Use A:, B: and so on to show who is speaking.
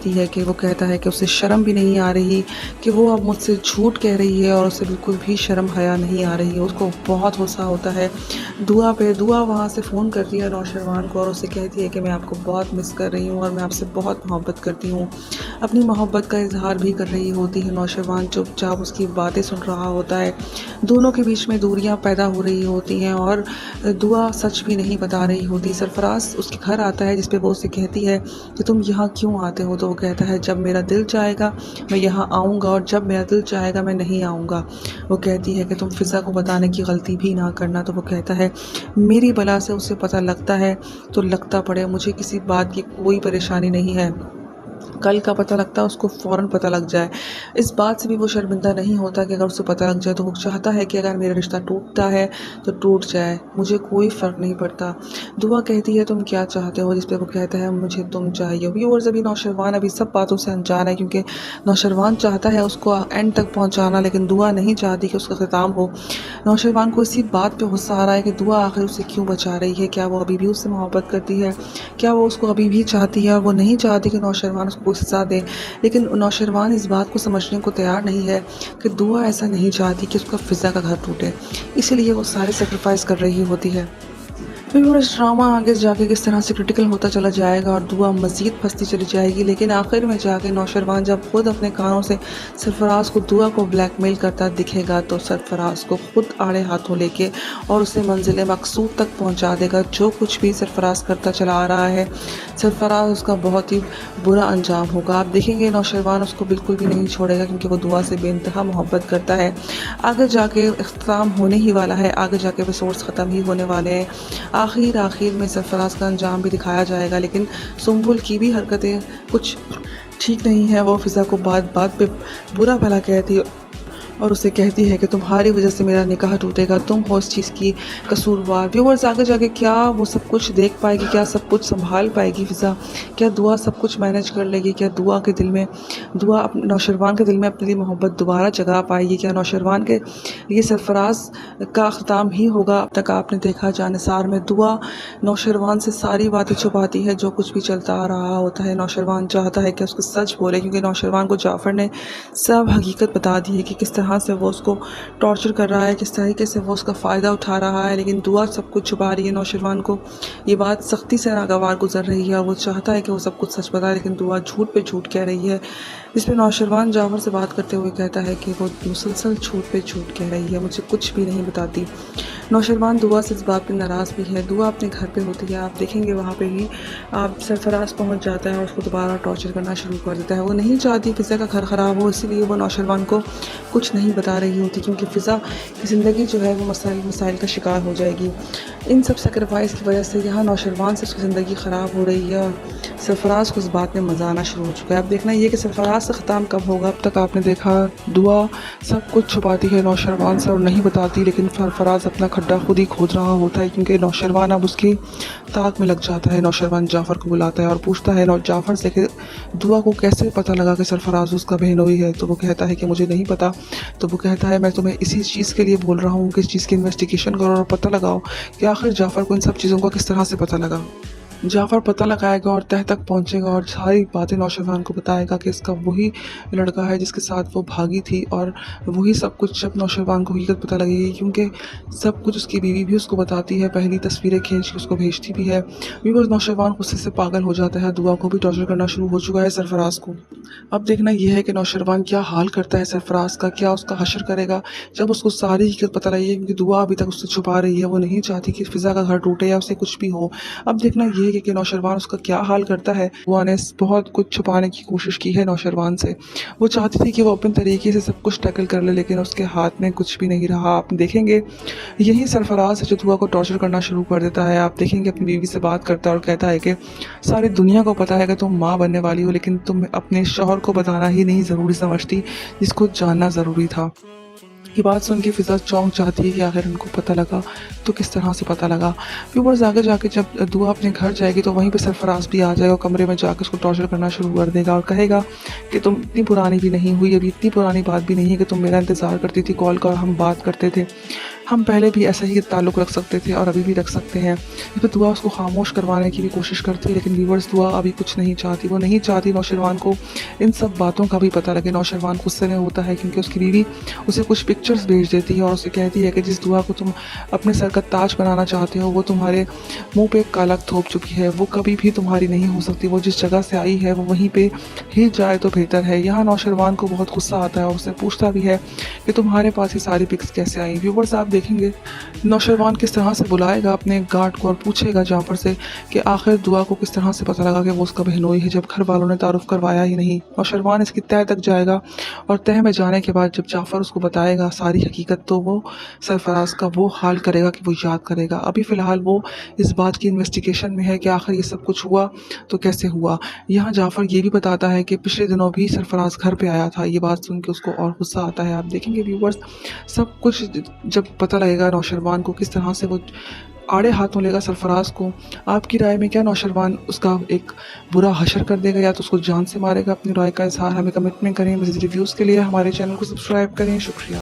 A: है कि वो कहता है कि उसे शर्म भी नहीं आ रही कि वो अब मुझसे झूठ कह रही है और उसे बिल्कुल भी शर्म हया नहीं आ रही है। उसको बहुत गुस्सा होता है दुआ पे। दुआ वहाँ से फ़ोन करती है नौशरवान को और उसे कहती है कि मैं आपको बहुत मिस कर रही हूँ और मैं आपसे बहुत मोहब्बत करती हूँ। अपनी मोहब्बत का इजहार भी कर रही होती है। नौशरवान चुपचाप उसकी बातें सुन रहा होता है। दोनों के बीच में दूरियां पैदा हो रही होती हैं और दुआ सच भी नहीं बता रही होती। सरफराज उसके घर आता है जिस पे वो उसे कहती है कि तुम यहाँ क्यों आते हो। तो वो कहता है जब मेरा दिल चाहेगा मैं यहाँ आऊँगा और जब मेरा दिल चाहेगा मैं नहीं आऊँगा। वो कहती है कि तुम फ़िज़ा को बताने की गलती भी ना करना। तो वो कहता है मेरी बला से उसे पता लगता है तो लगता पड़े, मुझे किसी बात की कोई परेशानी नहीं है। कल का पता लगता है उसको फ़ौरन पता लग जाए। इस बात से भी वो शर्मिंदा नहीं होता कि अगर उसे पता लग जाए तो वो चाहता है कि अगर मेरा रिश्ता टूटता है तो टूट जाए, मुझे कोई फ़र्क नहीं पड़ता। दुआ कहती है तुम क्या चाहते हो, जिस पे वो कहता है मुझे तुम चाहिए। व्यूअर्स, अभी नौशरवान अभी सब बातों से अनजान है क्योंकि नौशरवान चाहता है उसको एंड तक पहुँचाना, लेकिन दुआ नहीं चाहती कि उसका ख़िताम हो। नौशरवान को इसी बात पे गुस्सा आ रहा है कि दुआ आखिर उसे क्यों बचा रही है। क्या वो अभी भी उससे मोहब्बत करती है? क्या वो उसको अभी भी चाहती है? और वो नहीं चाहती कि नौशरवान उसको कोई सज़ा दे, लेकिन नौशरवान इस बात को समझने को तैयार नहीं है कि दुआ ऐसा नहीं चाहती कि उसका फ़िज़ा का घर टूटे, इसीलिए वो सारे सेक्रीफाइस कर रही होती है। फिर वो ड्रामा आगे जाके किस तरह से क्रिटिकल होता चला जाएगा और दुआ मज़ीद फंसती चली जाएगी, लेकिन आखिर में जाके नौशरवान जब खुद अपने कानों से सरफराज को दुआ को ब्लैकमेल करता दिखेगा तो सरफराज को खुद आड़े हाथों लेके और उसे मंजिल मकसूद तक पहुंचा देगा। जो कुछ भी सरफराज करता चला आ रहा है, सरफराज उसका बहुत ही बुरा अंजाम होगा। आप देखेंगे नौशरवान उसको बिल्कुल भी नहीं छोड़ेगा क्योंकि वो दुआ से बेइंतहा मोहब्बत करता है। आगे जाके इख्तिताम होने ही वाला है, आगे जाके एपिसोड्स ख़त्म ही होने वाले हैं। आखिर में सरफराज का अंजाम भी दिखाया जाएगा, लेकिन सुम्बुल की भी हरकतें कुछ ठीक नहीं है। वो फ़िज़ा को बात बात पे बुरा भला कहती है और उसे कहती है कि तुम्हारी वजह से मेरा निकाह टूटेगा, तुम हो इस चीज़ की कसूरवार। व्यूअर्स, आगे जाके क्या वो सब कुछ देख पाएगी, क्या सब कुछ संभाल पाएगी फ़िज़ा? क्या दुआ सब कुछ मैनेज कर लेगी? क्या दुआ के दिल में नौशरवान के दिल में अपने लिए मोहब्बत दोबारा जगा पाएगी? क्या नौशरवान के लिए सरफराज का अख्ताम ही होगा? अब तक आपने देखा जानिसार में दुआ नौशरवान से सारी बातें छुपाती है, जो कुछ भी चलता आ रहा होता है। नौशरवान चाहता है कि उसको सच बोले क्योंकि नौशरवान को जाफ़र ने सब हकीकत बता दी है कि किस तरह से वो उसको टॉर्चर कर रहा है, किस तरीके से वो उसका फ़ायदा उठा रहा है, लेकिन दुआ सब कुछ छुपा रही है। नौशरवान को ये बात सख्ती से नागवार गुजर रही है। वो चाहता है कि वो सब कुछ सच बताए, लेकिन दुआ झूठ पे झूठ कह रही है। इस पर नौशरवान जाफर से बात करते हुए कहता है कि वो मुसलसल झूठ पे झूठ कह रही है, मुझे कुछ भी नहीं बताती। नौशरवान दुआ से इस बात पर नाराज़ भी है। दुआ अपने घर पे होती है, आप देखेंगे वहाँ पे ही आप सरफराज पहुँच जाता है और उसको दोबारा टॉर्चर करना शुरू कर देता है। वो नहीं चाहती फ़िज़ा का घर ख़राब हो, इसीलिए वो नौशरवान को कुछ नहीं बता रही होती क्योंकि फ़िज़ा की ज़िंदगी जो है वो मसाइल का शिकार हो जाएगी। इन सब सेक्रीफाइस की वजह से यहाँ नौशरवान से उसकी ज़िंदगी ख़राब हो रही है और सरफराज को इस बात में मज़ा आना शुरू हो चुका है। अब देखना ये कि सरफराज से ख़त्म कब होगा। अब तक आपने देखा दुआ सब कुछ छुपाती है नौशरवान से और नहीं बताती, लेकिन सरफराज अपना खड्डा खुद ही खोद रहा होता है क्योंकि नौशरवान अब उसकी ताक में लग जाता है। नौशरवान जाफ़र को बुलाता है और पूछता है जाफ़र से कि दुआ को कैसे पता लगा कि सरफराज उसका बहनोई है। तो वो कहता है कि मुझे नहीं पता। तो वो कहता है मैं तुम्हें इसी चीज़ के लिए बोल रहा हूँ कि इस चीज़ की इन्वेस्टिगेशन करो और पता लगाओ कि आखिर जाफ़र को इन सब चीज़ों का किस तरह से पता लगा। जाफ़र पता लगाएगा और तह तक पहुंचेगा और सारी बातें नौशरवान को बताएगा कि इसका वही लड़का है जिसके साथ वो भागी थी और वही सब कुछ जब नौशरवान को हकीकत पता लगेगी क्योंकि सब कुछ उसकी बीवी भी उसको बताती है, पहली तस्वीरें खींच के उसको भेजती भी है। बिकॉज नौशरवान गुस्से से पागल हो जाता है, दुआ को भी टॉर्चर करना शुरू हो चुका है सरफराज को। अब देखना यह है कि नौशरवान क्या हाल करता है सरफराज का, क्या उसका हशर करेगा जब उसको सारी हकीकत पता लगेगी क्योंकि दुआ अभी तक उससे छुपा रही है। वो नहीं चाहती कि फ़िज़ा का घर टूटे या उसे कुछ भी हो। अब देखना ये है कि नौशरवान उसका क्या हाल करता है। दुआ ने बहुत कुछ छुपाने की कोशिश की है नौशरवान से। वो चाहती थी कि वो अपने तरीके से सब कुछ टैकल कर ले, लेकिन उसके हाथ में कुछ भी नहीं रहा। आप देखेंगे यही सरफराज है जो दुआ को टॉर्चर करना शुरू कर देता है। आप देखेंगे अपनी बीवी से बात करता है और कहता है कि सारी दुनिया को पता है कि तुम माँ बनने वाली हो, लेकिन तुम अपने शौहर को बताना ही नहीं ज़रूरी समझती, जिसको जानना ज़रूरी था। ये बात सुन के फ़िज़ा चौंक जाती है कि आखिर उनको पता लगा तो किस तरह से पता लगा। व्यूअर्स, आगे जाके जब दुआ अपने घर जाएगी तो वहीं पे सरफराज भी आ जाएगा, कमरे में जाकर उसको टॉर्चर करना शुरू कर देगा और कहेगा कि तुम इतनी पुरानी भी नहीं हुई, अभी इतनी पुरानी बात भी नहीं है कि तुम मेरा इंतज़ार करती थी कॉल का और हम बात करते थे। हम पहले भी ऐसा ही ताल्लुक़ रख सकते थे और अभी भी रख सकते हैं। या फिर दुआ उसको खामोश करवाने की भी कोशिश करती है, लेकिन व्यूअर्स दुआ अभी कुछ नहीं चाहती। वो नहीं चाहती नौशरवान को इन सब बातों का भी पता लगे। नौशरवान गुस्से में होता है क्योंकि उसकी बीवी उसे कुछ पिक्चर्स भेज देती है और उसे कहती है कि जिस दुआ को तुम अपने सर का ताज बनाना चाहते हो वो तुम्हारे मुंह पे काला थोप चुकी है, वो कभी भी तुम्हारी नहीं हो सकती। वो जिस जगह से आई है वो वहीं पे ही जाए तो बेहतर है। यहाँ नौशरवान को बहुत गुस्सा आता है और उससे पूछता भी है कि तुम्हारे पास ये सारी पिक्स कैसे आई। व्यूवर्स आप देखेंगे नौशरवान किस तरह से बुलाएगा अपने गार्ड को और पूछेगा जाफर से कि आखिर दुआ को किस तरह से पता लगा कि वो उसका बहनोई है, जब घर वालों ने तारुफ करवाया ही नहीं। नौशरवान इसकी तह तक जाएगा और तह में जाने के बाद जब जाफर उसको बताएगा सारी हकीकत, तो वो सरफराज का वो हाल करेगा कि वो याद करेगा। अभी फ़िलहाल वो इस बात की इन्वेस्टिगेशन में है कि आखिर ये सब कुछ हुआ तो कैसे हुआ। यहाँ जाफर ये भी बताता है कि पिछले दिनों भी सरफराज घर पे आया था। ये बात सुन के उसको और गुस्सा आता है। आप देखेंगे व्यूवर्स सब कुछ जब पता लगेगा नौशरवान को किस तरह से वो आड़े हाथों लेगा सरफराज को। आपकी राय में क्या नौशरवान उसका एक बुरा हशर कर देगा या तो उसको जान से मारेगा? अपनी राय का इजहार हमें कमेंट में करें। मज़ीद रिव्यूज़ के लिए हमारे चैनल को सब्सक्राइब करें। शुक्रिया।